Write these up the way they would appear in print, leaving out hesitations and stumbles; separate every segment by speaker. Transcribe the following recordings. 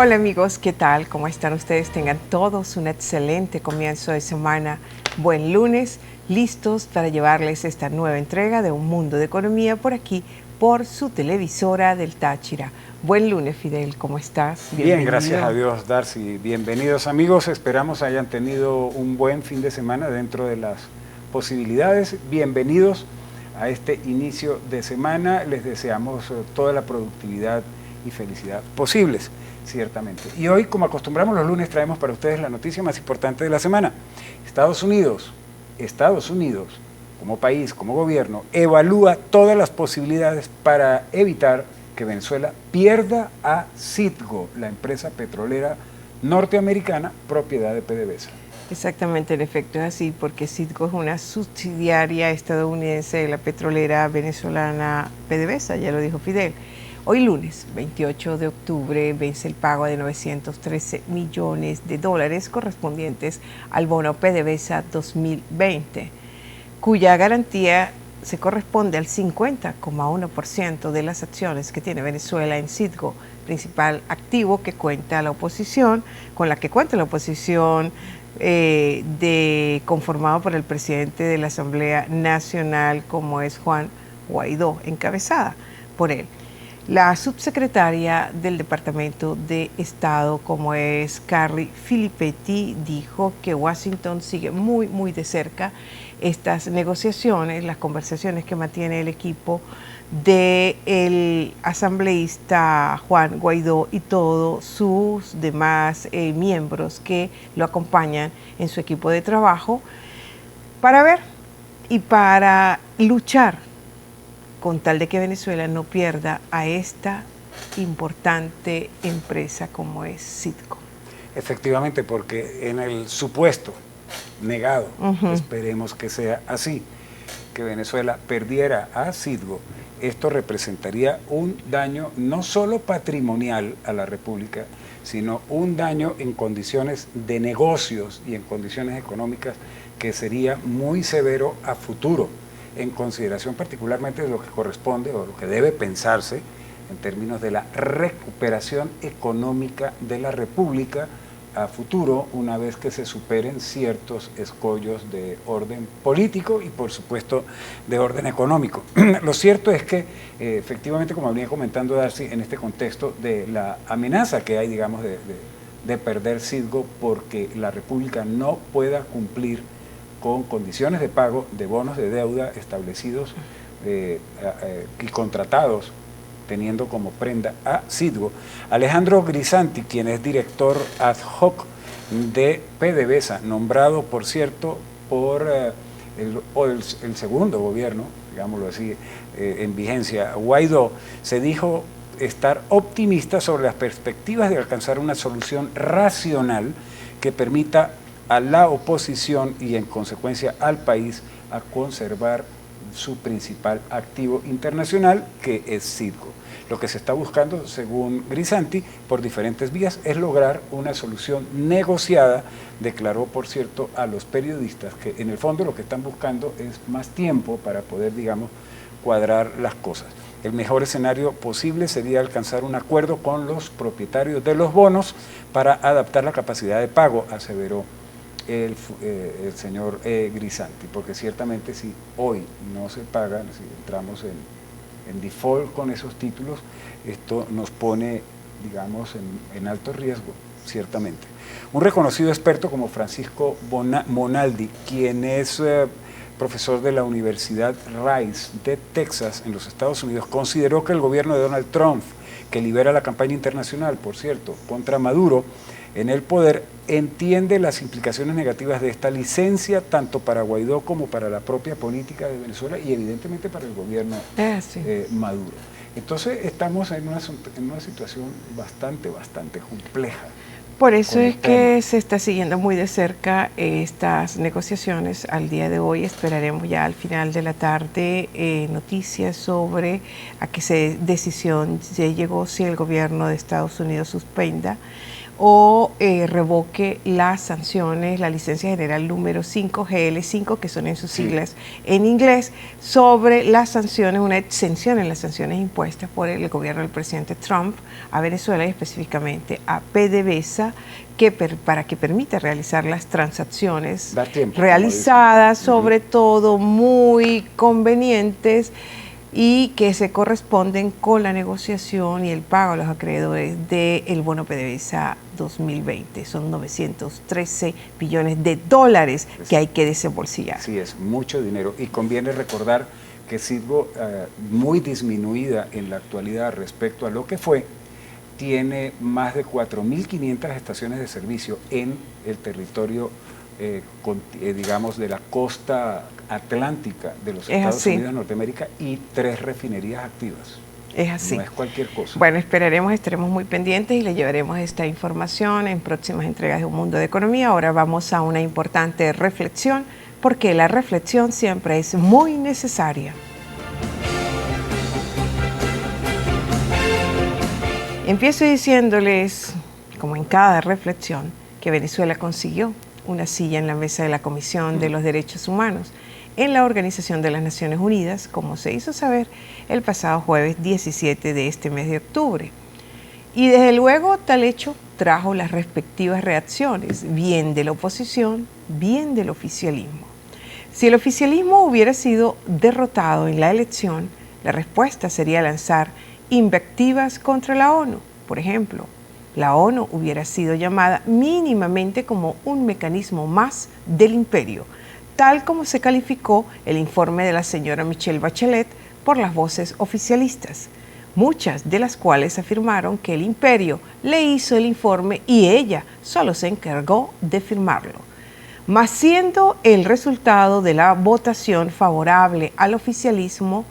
Speaker 1: Hola amigos, ¿qué tal? ¿Cómo están ustedes? Tengan todos un excelente comienzo de semana. Buen lunes, listos para llevarles esta nueva entrega de Un Mundo de Economía por aquí, por su televisora del Táchira. Buen lunes, Fidel, ¿cómo estás?
Speaker 2: Bienvenido. Bien, gracias a Dios, Darcy. Bienvenidos amigos, esperamos hayan tenido un buen fin de semana dentro de las posibilidades. Bienvenidos a este inicio de semana, les deseamos toda la productividad y felicidad posibles, ciertamente. Y hoy, como acostumbramos los lunes, traemos para ustedes la noticia más importante de la semana. Estados Unidos, como país, como gobierno, evalúa todas las posibilidades para evitar que Venezuela pierda a Citgo, la empresa petrolera norteamericana propiedad de PDVSA.
Speaker 1: Exactamente, en efecto es así, porque Citgo es una subsidiaria estadounidense de la petrolera venezolana PDVSA, ya lo dijo Fidel. Hoy lunes, 28 de octubre, vence el pago de 913 millones de dólares correspondientes al bono PDVSA 2020, cuya garantía se corresponde al 50,1% de las acciones que tiene Venezuela en Citgo, principal activo con la que cuenta la oposición conformado por el presidente de la Asamblea Nacional, como es Juan Guaidó, encabezada por él. La subsecretaria del Departamento de Estado, como es Carly Filippetti, dijo que Washington sigue muy de cerca estas negociaciones, las conversaciones que mantiene el equipo del asambleísta Juan Guaidó y todos sus demás miembros que lo acompañan en su equipo de trabajo para ver y para luchar con tal de que Venezuela no pierda a esta importante empresa como es Citgo.
Speaker 2: Efectivamente, porque en el supuesto negado, esperemos que sea así, que Venezuela perdiera a Citgo, esto representaría un daño no solo patrimonial a la República, sino un daño en condiciones de negocios y en condiciones económicas que sería muy severo a futuro, en consideración particularmente de lo que corresponde o lo que debe pensarse en términos de la recuperación económica de la República a futuro, una vez que se superen ciertos escollos de orden político y por supuesto de orden económico. Lo cierto es que efectivamente, como venía comentando Darcy, en este contexto de la amenaza que hay, digamos, de perder Citgo porque la República no pueda cumplir con condiciones de pago de bonos de deuda establecidos y contratados teniendo como prenda a Citgo. Alejandro Grisanti, quien es director ad hoc de PDVSA, nombrado, por cierto, por el segundo gobierno, digámoslo así, en vigencia, Guaidó, se dijo estar optimista sobre las perspectivas de alcanzar una solución racional que permita a la oposición y en consecuencia al país a conservar su principal activo internacional, que es Citgo. Lo que se está buscando, según Grisanti, por diferentes vías, es lograr una solución negociada. Declaró, por cierto, a los periodistas que en el fondo lo que están buscando es más tiempo para poder, digamos, cuadrar las cosas. El mejor escenario posible sería alcanzar un acuerdo con los propietarios de los bonos para adaptar la capacidad de pago, aseveró el señor Grisanti, porque ciertamente si hoy no se pagan, si entramos en default con esos títulos, esto nos pone, digamos, en alto riesgo, ciertamente. Un reconocido experto como Francisco Monaldi, quien es profesor de la Universidad Rice de Texas, en los Estados Unidos, consideró que el gobierno de Donald Trump, que lidera la campaña internacional, por cierto, contra Maduro, en el poder, entiende las implicaciones negativas de esta licencia tanto para Guaidó como para la propia política de Venezuela y evidentemente para el gobierno Maduro. Entonces estamos en una situación bastante compleja.
Speaker 1: Por eso es que se está siguiendo muy de cerca estas negociaciones. Al día de hoy esperaremos ya al final de la tarde noticias sobre a qué decisión se llegó, si el gobierno de Estados Unidos suspenda o revoque las sanciones, la licencia general número 5, GL5, que son en sus siglas en inglés, sobre las sanciones, una exención en las sanciones impuestas por el gobierno del presidente Trump a Venezuela y específicamente a PDVSA, para que permita realizar las transacciones realizadas, sobre todo muy convenientes, y que se corresponden con la negociación y el pago a los acreedores del bono PDVSA 2020. Son 913 billones de dólares que hay que desembolsillar.
Speaker 2: Sí, es mucho dinero. Y conviene recordar que Citgo, muy disminuida en la actualidad respecto a lo que fue, tiene más de 4.500 estaciones de servicio en el territorio, digamos, de la costa atlántica de los Estados Unidos de Norteamérica y 3 refinerías activas.
Speaker 1: Es así.
Speaker 2: No es cualquier cosa.
Speaker 1: Bueno, estaremos muy pendientes y le llevaremos esta información en próximas entregas de Un Mundo de Economía. Ahora vamos a una importante reflexión, porque la reflexión siempre es muy necesaria. Empiezo diciéndoles, como en cada reflexión, que Venezuela consiguió una silla en la mesa de la Comisión de los Derechos Humanos en la Organización de las Naciones Unidas, como se hizo saber el pasado jueves 17 de este mes de octubre. Y desde luego tal hecho trajo las respectivas reacciones, bien de la oposición, bien del oficialismo. Si el oficialismo hubiera sido derrotado en la elección, la respuesta sería lanzar invectivas contra la ONU. Por ejemplo, la ONU hubiera sido llamada mínimamente como un mecanismo más del imperio, tal como se calificó el informe de la señora Michelle Bachelet por las voces oficialistas, muchas de las cuales afirmaron que el imperio le hizo el informe y ella solo se encargó de firmarlo. Mas siendo el resultado de la votación favorable al oficialismo,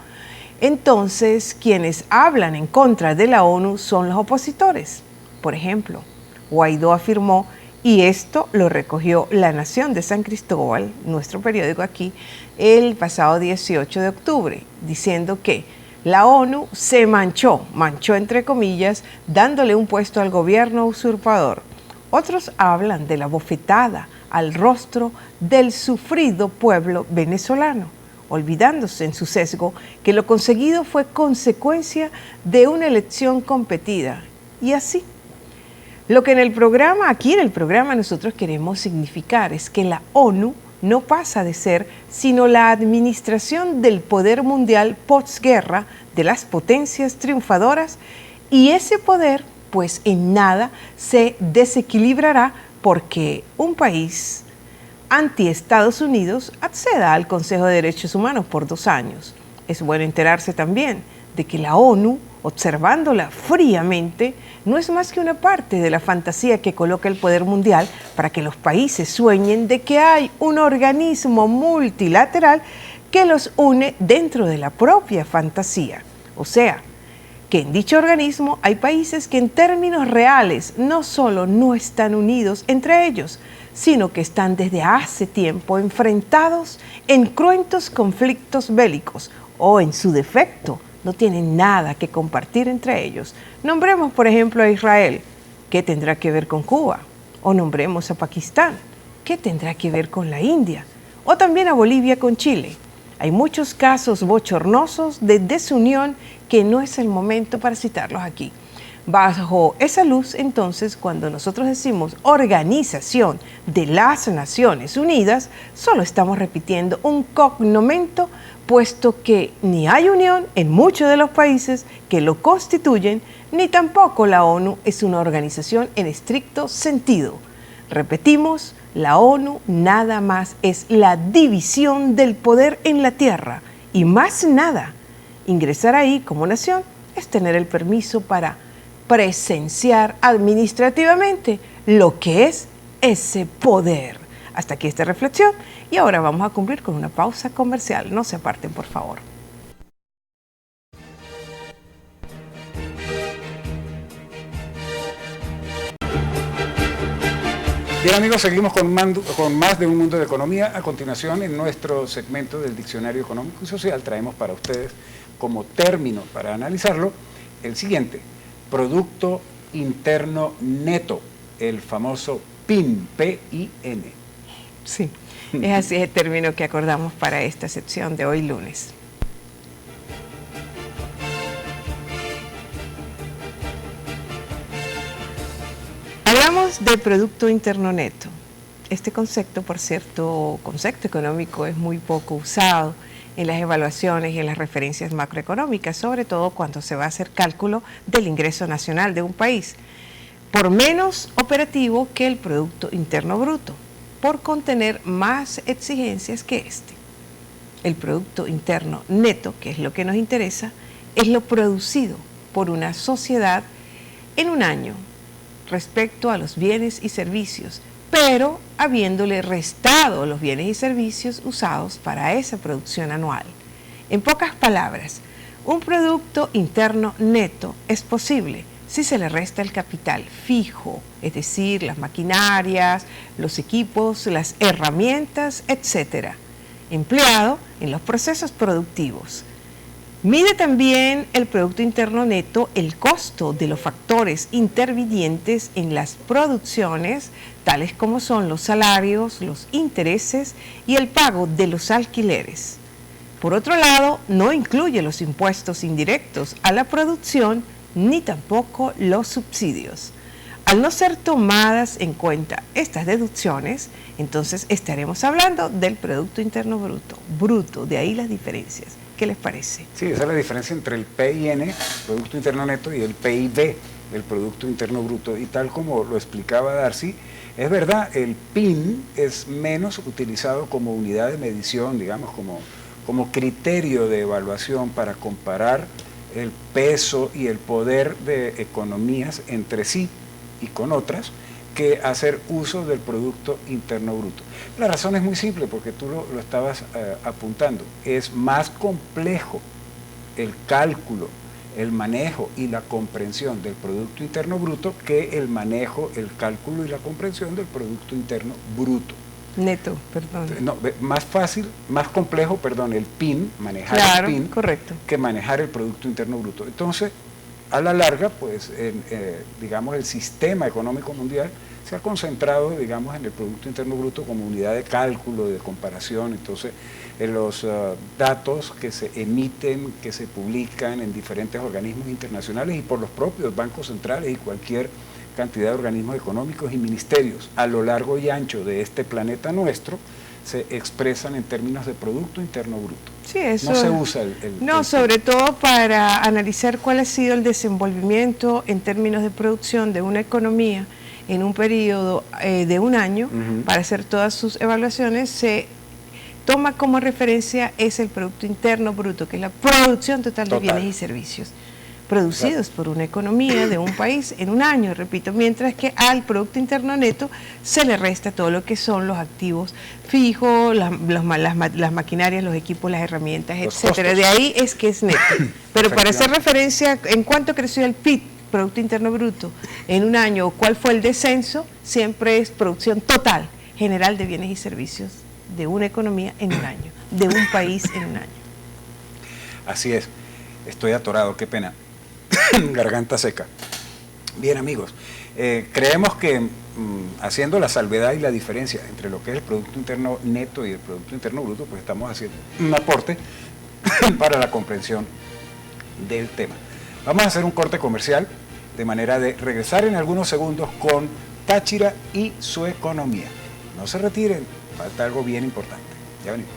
Speaker 1: entonces quienes hablan en contra de la ONU son los opositores. Por ejemplo, Guaidó afirmó, y esto lo recogió La Nación de San Cristóbal, nuestro periódico aquí, el pasado 18 de octubre, diciendo que la ONU se manchó entre comillas, dándole un puesto al gobierno usurpador. Otros hablan de la bofetada al rostro del sufrido pueblo venezolano, olvidándose en su sesgo que lo conseguido fue consecuencia de una elección competida. Y así, lo que aquí en el programa nosotros queremos significar es que la ONU no pasa de ser sino la administración del poder mundial posguerra de las potencias triunfadoras, y ese poder pues en nada se desequilibrará porque un país anti-Estados Unidos acceda al Consejo de Derechos Humanos por 2 años. Es bueno enterarse también de que la ONU, observándola fríamente, no es más que una parte de la fantasía que coloca el poder mundial para que los países sueñen de que hay un organismo multilateral que los une dentro de la propia fantasía. O sea, que en dicho organismo hay países que en términos reales no solo no están unidos entre ellos, sino que están desde hace tiempo enfrentados en cruentos conflictos bélicos o, en su defecto, no tienen nada que compartir entre ellos. Nombremos, por ejemplo, a Israel, ¿qué tendrá que ver con Cuba? O nombremos a Pakistán, ¿qué tendrá que ver con la India? O también a Bolivia con Chile. Hay muchos casos bochornosos de desunión que no es el momento para citarlos aquí. Bajo esa luz, entonces, cuando nosotros decimos Organización de las Naciones Unidas, solo estamos repitiendo un cognomento, puesto que ni hay unión en muchos de los países que lo constituyen, ni tampoco la ONU es una organización en estricto sentido. Repetimos, la ONU nada más es la división del poder en la tierra y más nada. Ingresar ahí como nación es tener el permiso para presenciar administrativamente lo que es ese poder. Hasta aquí esta reflexión y ahora vamos a cumplir con una pausa comercial. No se aparten, por favor.
Speaker 2: Bien, amigos, seguimos con más de Un Mundo de Economía. A continuación, en nuestro segmento del Diccionario Económico y Social, traemos para ustedes como término para analizarlo el siguiente: Producto Interno Neto. el famoso PIN, P-I-N.
Speaker 1: Sí, es así el término que acordamos para esta sección de hoy lunes. Hablamos de Producto Interno Neto. Este concepto, por cierto, concepto económico es muy poco usado en las evaluaciones y en las referencias macroeconómicas, sobre todo cuando se va a hacer cálculo del ingreso nacional de un país, por menos operativo que el Producto Interno Bruto, por contener más exigencias que este. El Producto Interno Neto, que es lo que nos interesa, es lo producido por una sociedad en un año respecto a los bienes y servicios, pero habiéndole restado los bienes y servicios usados para esa producción anual. En pocas palabras, un Producto Interno Neto es posible si se le resta el capital fijo, es decir, las maquinarias, los equipos, las herramientas, etcétera, empleado en los procesos productivos. Mide también el Producto Interno Neto el costo de los factores intervinientes en las producciones, tales como son los salarios, los intereses y el pago de los alquileres. Por otro lado, no incluye los impuestos indirectos a la producción ni tampoco los subsidios. Al no ser tomadas en cuenta estas deducciones, entonces estaremos hablando del Producto Interno Bruto, de ahí las diferencias. ¿Qué les parece?
Speaker 2: Sí, esa es la diferencia entre el PIN, Producto Interno Neto, y el PIB, el Producto Interno Bruto. Y tal como lo explicaba Darcy, es verdad, el PIN es menos utilizado como unidad de medición, digamos, como criterio de evaluación para comparar el peso y el poder de economías entre sí y con otras, que hacer uso del Producto Interno Bruto. La razón es muy simple, porque tú lo estabas apuntando. Es más complejo el cálculo, el manejo y la comprensión del Producto Interno Bruto que el manejo, el cálculo y la comprensión del Producto Interno Bruto.
Speaker 1: Neto, perdón.
Speaker 2: No, más fácil, más complejo, perdón, el PIN, manejar
Speaker 1: claro,
Speaker 2: el PIN,
Speaker 1: correcto,
Speaker 2: que manejar el Producto Interno Bruto. Entonces, a la larga, pues, digamos, el sistema económico mundial se ha concentrado, digamos, en el Producto Interno Bruto como unidad de cálculo, de comparación. Entonces, en los datos que se emiten, que se publican en diferentes organismos internacionales y por los propios bancos centrales y cualquier cantidad de organismos económicos y ministerios a lo largo y ancho de este planeta nuestro, se expresan en términos de Producto Interno Bruto.
Speaker 1: Sí, eso,
Speaker 2: no se usa
Speaker 1: sobre todo para analizar cuál ha sido el desenvolvimiento en términos de producción de una economía en un periodo de un año, para hacer todas sus evaluaciones, se toma como referencia es el Producto Interno Bruto, que es la producción total de bienes y servicios producidos por una economía de un país en un año, repito, mientras que al Producto Interno Neto se le resta todo lo que son los activos fijos, las maquinarias, los equipos, las herramientas, etcétera. De ahí es que es neto. Pero para hacer referencia en cuánto creció el PIB, Producto Interno Bruto, en un año, o cuál fue el descenso, siempre es producción total, general de bienes y servicios de una economía en un año, de un país en un año.
Speaker 2: Así es. Estoy atorado, qué pena. Garganta seca. Bien, amigos, creemos que haciendo la salvedad y la diferencia entre lo que es el Producto Interno Neto y el Producto Interno Bruto, pues estamos haciendo un aporte para la comprensión del tema. Vamos a hacer un corte comercial de manera de regresar en algunos segundos con Táchira y su economía. No se retiren, falta algo bien importante. Ya venimos.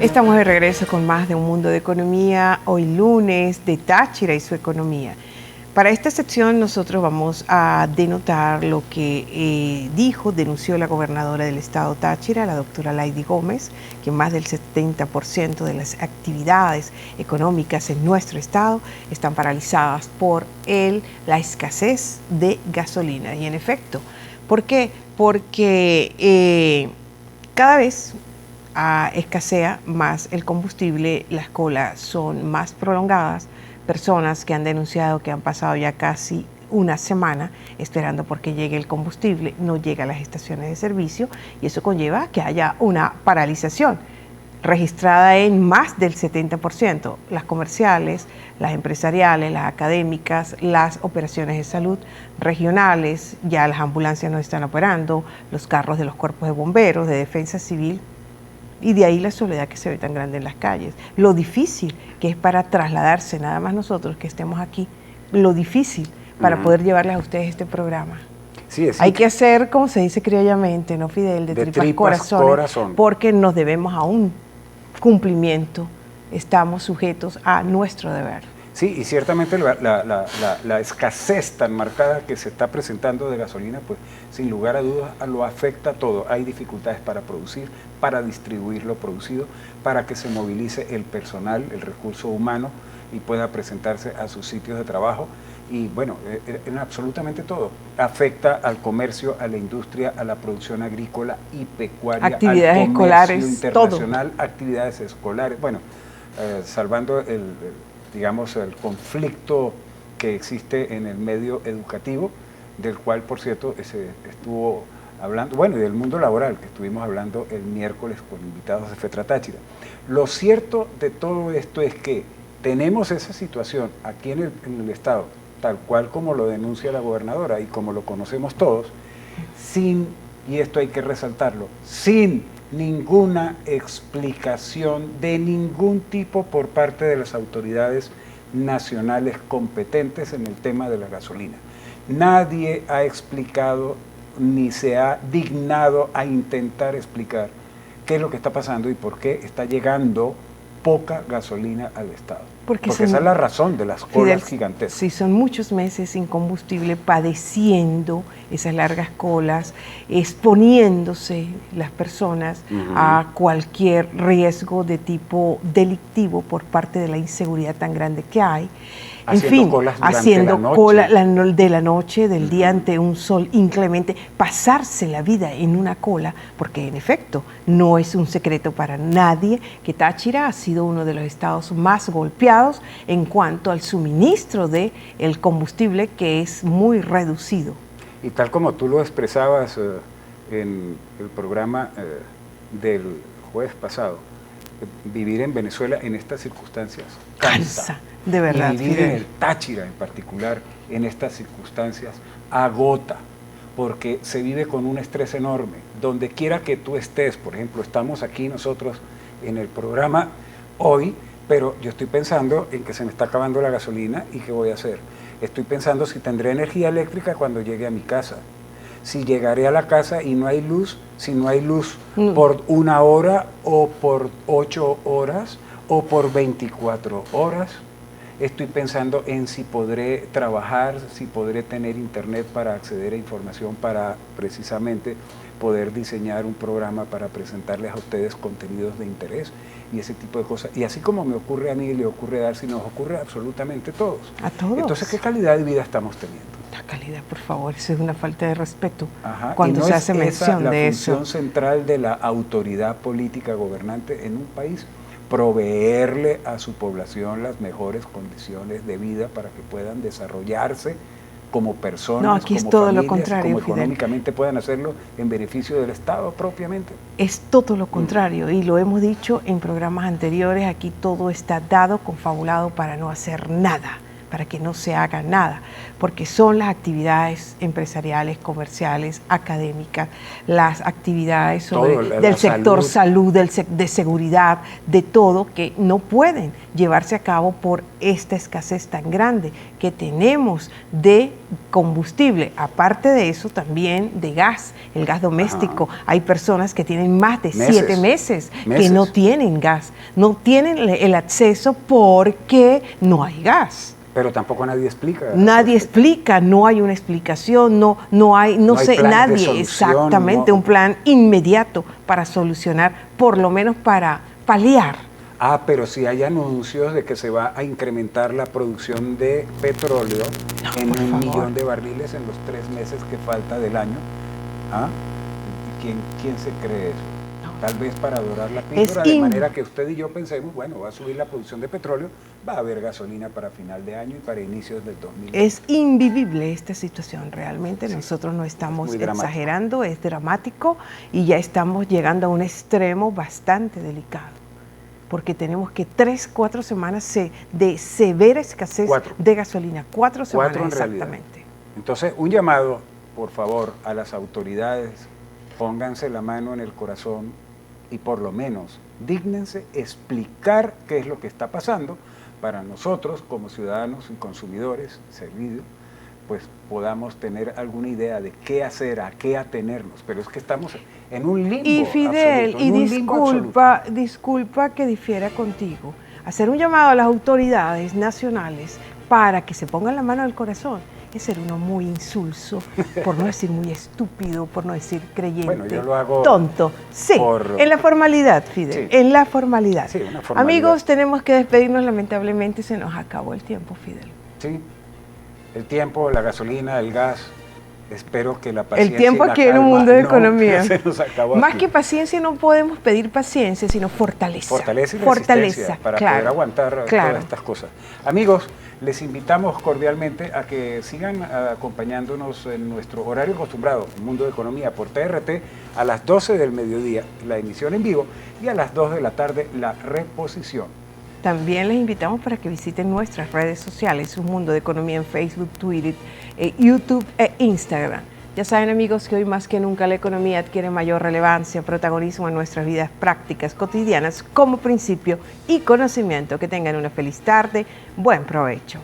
Speaker 1: Estamos de regreso con más de Un Mundo de Economía, hoy lunes, de Táchira y su economía. Para esta sección nosotros vamos a denotar lo que denunció la gobernadora del estado Táchira, la doctora Lady Gómez, que más del 70% de las actividades económicas en nuestro estado están paralizadas por la escasez de gasolina. Y en efecto, ¿por qué? Porque cada vez escasea más el combustible, las colas son más prolongadas, personas que han denunciado que han pasado ya casi una semana esperando porque llegue el combustible, no llega a las estaciones de servicio y eso conlleva que haya una paralización. registrada en más del 70%, las comerciales, las empresariales, las académicas, las operaciones de salud regionales, ya las ambulancias no están operando, los carros de los cuerpos de bomberos, de defensa civil, y de ahí la soledad que se ve tan grande en las calles, lo difícil que es para trasladarse, nada más nosotros que estemos aquí, lo difícil para poder llevarles a ustedes este programa.
Speaker 2: Sí,
Speaker 1: hay que hacer, como se dice criollamente, ¿no, Fidel? De tripas corazón, porque nos debemos a un cumplimiento, estamos sujetos a nuestro deber.
Speaker 2: Sí, y ciertamente la escasez tan marcada que se está presentando de gasolina, pues sin lugar a dudas lo afecta a todo. Hay dificultades para producir, para distribuir lo producido, para que se movilice el personal, el recurso humano y pueda presentarse a sus sitios de trabajo. Y bueno, en absolutamente todo. Afecta al comercio, a la industria, a la producción agrícola y pecuaria,
Speaker 1: actividades
Speaker 2: al comercio
Speaker 1: escolares,
Speaker 2: internacional,
Speaker 1: todo.
Speaker 2: Actividades escolares. Bueno, salvando digamos, el conflicto que existe en el medio educativo, del cual, por cierto, se estuvo hablando, bueno, y del mundo laboral, que estuvimos hablando el miércoles con invitados de FETRA Táchira. Lo cierto de todo esto es que tenemos esa situación aquí en el Estado, tal cual como lo denuncia la gobernadora y como lo conocemos todos, sin, y esto hay que resaltarlo, sin ninguna explicación de ningún tipo por parte de las autoridades nacionales competentes en el tema de la gasolina. Nadie ha explicado ni se ha dignado a intentar explicar qué es lo que está pasando y por qué está llegando poca gasolina al Estado. Porque esa es la razón de las colas gigantescas.
Speaker 1: Sí, son muchos meses sin combustible, padeciendo esas largas colas, exponiéndose las personas a cualquier riesgo de tipo delictivo por parte de la inseguridad tan grande que hay.
Speaker 2: Haciendo colas
Speaker 1: haciendo cola de la noche, del día ante un sol inclemente, pasarse la vida en una cola, porque en efecto no es un secreto para nadie que Táchira ha sido uno de los estados más golpeados en cuanto al suministro de el combustible, que es muy reducido.
Speaker 2: Y tal como tú lo expresabas en el programa del jueves pasado, vivir en Venezuela en estas circunstancias cansa.
Speaker 1: De verdad.
Speaker 2: Y vivir en el Táchira en particular, en estas circunstancias, agota, porque se vive con un estrés enorme. Donde quiera que tú estés, por ejemplo, estamos aquí nosotros en el programa hoy, pero yo estoy pensando en que se me está acabando la gasolina y qué voy a hacer. Estoy pensando si tendré energía eléctrica cuando llegue a mi casa. Si llegaré a la casa y no hay luz, si no hay luz por 1 hora o por 8 horas o por 24 horas. Estoy pensando en si podré trabajar, si podré tener internet para acceder a información, para precisamente poder diseñar un programa para presentarles a ustedes contenidos de interés y ese tipo de cosas. Y así como me ocurre a mí, le ocurre a Darcy, nos ocurre absolutamente a todos.
Speaker 1: A todos.
Speaker 2: Entonces, ¿qué calidad de vida estamos teniendo?
Speaker 1: La calidad, por favor, eso es una falta de respeto.
Speaker 2: Cuando
Speaker 1: no se hace mención de eso.
Speaker 2: La función central de la autoridad política gobernante en un país, proveerle a su población las mejores condiciones de vida para que puedan desarrollarse como personas,
Speaker 1: no, aquí
Speaker 2: como
Speaker 1: es todo
Speaker 2: familias,
Speaker 1: lo contrario,
Speaker 2: como económicamente puedan hacerlo en beneficio del Estado propiamente.
Speaker 1: Es todo lo contrario, y lo hemos dicho en programas anteriores, aquí todo está dado, confabulado para no hacer nada, para que no se haga nada, porque son las actividades empresariales, comerciales, académicas, las actividades del sector salud, de seguridad, de todo, que no pueden llevarse a cabo por esta escasez tan grande que tenemos de combustible. Aparte de eso, también de gas, el gas doméstico. Hay personas que tienen más de 7 meses que no tienen gas, no tienen el acceso porque no hay gas.
Speaker 2: Pero tampoco nadie explica.
Speaker 1: Nadie explica, no hay una explicación, no sé, nadie, exactamente, un plan inmediato para solucionar, por lo menos para paliar.
Speaker 2: Pero si hay anuncios de que se va a incrementar la producción de petróleo en 1 millón de barriles en los 3 meses que falta del año. ¿Quién se cree eso? Tal vez para dorar la píldora, de manera que usted y yo pensemos, bueno, va a subir la producción de petróleo, va a haber gasolina para final de año y para inicios del 2020.
Speaker 1: Es invivible esta situación, realmente. Sí, nosotros no estamos exagerando, es dramático y ya estamos llegando a un extremo bastante delicado. porque tenemos que 3, 4 semanas de severa escasez de gasolina. 4 semanas
Speaker 2: en
Speaker 1: exactamente.
Speaker 2: Realidad. Entonces, un llamado, por favor, a las autoridades, pónganse la mano en el corazón y por lo menos dígnense explicar qué es lo que está pasando para nosotros como ciudadanos y consumidores servicios, pues podamos tener alguna idea de qué hacer, a qué atenernos. Pero es que estamos en un limbo
Speaker 1: y Fidel,
Speaker 2: absoluto,
Speaker 1: disculpa que difiera contigo, hacer un llamado a las autoridades nacionales para que se pongan la mano al corazón es ser uno muy insulso, por no decir muy estúpido, por no decir creyente,
Speaker 2: bueno, yo lo hago
Speaker 1: tonto. Sí, en la formalidad, Fidel,
Speaker 2: sí,
Speaker 1: en la formalidad.
Speaker 2: Sí, una formalidad.
Speaker 1: Amigos, tenemos que despedirnos, lamentablemente se nos acabó el tiempo, Fidel.
Speaker 2: Sí, el tiempo, la gasolina, el gas. Espero que la paciencia.
Speaker 1: El tiempo aquí en un mundo de economía.
Speaker 2: Se nos acabó
Speaker 1: Más
Speaker 2: aquí.
Speaker 1: que paciencia no podemos pedir paciencia, sino fortaleza.
Speaker 2: Fortaleza y resistencia para poder aguantar todas estas cosas. Amigos, les invitamos cordialmente a que sigan acompañándonos en nuestro horario acostumbrado, Mundo de Economía, por TRT, a las 12 del mediodía, la emisión en vivo, y a las 2 de la tarde, la reposición.
Speaker 1: También les invitamos para que visiten nuestras redes sociales, Un Mundo de Economía en Facebook, Twitter, YouTube e Instagram. Ya saben, amigos, que hoy más que nunca la economía adquiere mayor relevancia, protagonismo en nuestras vidas prácticas cotidianas como principio y conocimiento. Que tengan una feliz tarde, buen provecho.